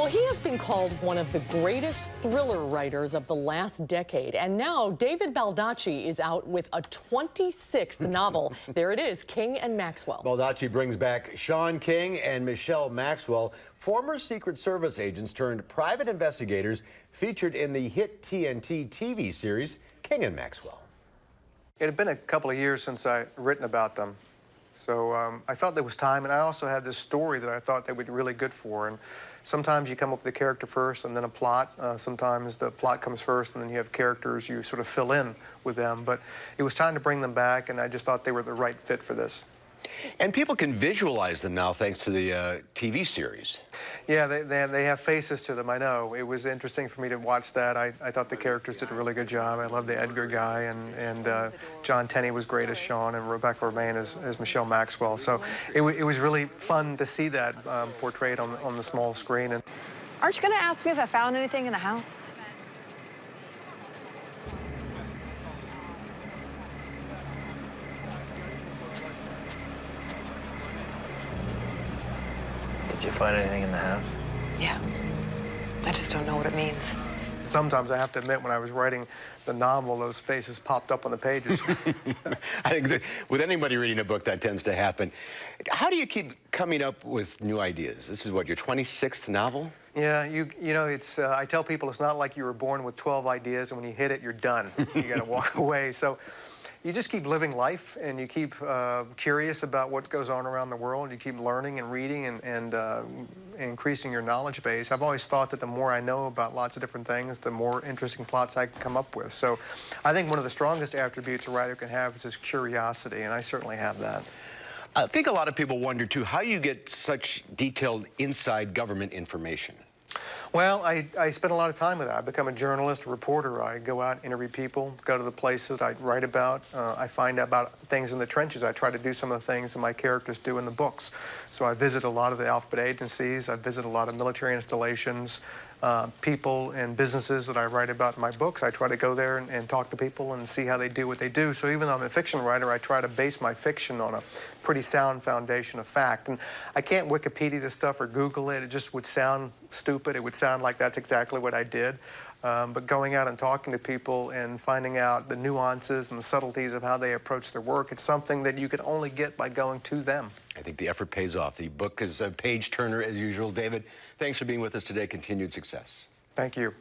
Well, he has been called one of the greatest thriller writers of the last decade. And now David Baldacci is out with a 26th novel. There it is, King and Maxwell. Baldacci brings back Sean King and Michelle Maxwell, former Secret Service agents turned private investigators featured in the hit TNT TV series, King and Maxwell. It had been a couple of years since I'd written about them. So I felt there was time, and I also had this story that I thought they would be really good for. And sometimes you come up with a character first and then a plot. Sometimes the plot comes first and then you have characters, you sort of fill in with them. But it was time to bring them back, and I just thought they were the right fit for this. And people can visualize them now thanks to the TV series. Yeah, they have faces to them, I know. It was interesting for me to watch that. I thought the characters did a really good job. I love the Edgar guy, and John Tenney was great as Sean, and Rebecca Romaine as Michelle Maxwell. So it was really fun to see that portrayed on the small screen. And aren't you going to ask me if I found anything in the house? Did you find anything in the house? Yeah. I just don't know what it means. Sometimes I have to admit, when I was writing the novel, those faces popped up on the pages. I think that with anybody reading a book, that tends to happen. How do you keep coming up with new ideas? This is what, your 26th novel? Yeah, you know, it's, I tell people it's not like you were born with 12 ideas and when you hit it, you're done. You got to walk away. So you just keep living life, and you keep curious about what goes on around the world. You keep learning and reading and increasing your knowledge base. I've always thought that the more I know about lots of different things, the more interesting plots I can come up with. So I think one of the strongest attributes a writer can have is this curiosity, and I certainly have that. I think a lot of people wonder, too, how you get such detailed inside government information. Well, I spend a lot of time with that. I become a journalist, a reporter. I go out, interview people, go to the places I write about. I find out about things in the trenches. I try to do some of the things that my characters do in the books. So I visit a lot of the alphabet agencies. I visit a lot of military installations, people and businesses that I write about in my books. I try to go there and talk to people and see how they do what they do. So even though I'm a fiction writer, I try to base my fiction on a pretty sound foundation of fact. And I can't Wikipedia this stuff or Google it. It just would sound stupid. It would sound like that's exactly what I did. But going out and talking to people and finding out the nuances and the subtleties of how they approach their work, it's something that you can only get by going to them. I think the effort pays off. The book is a page-turner as usual. David, thanks for being with us today. Continued success. Thank you.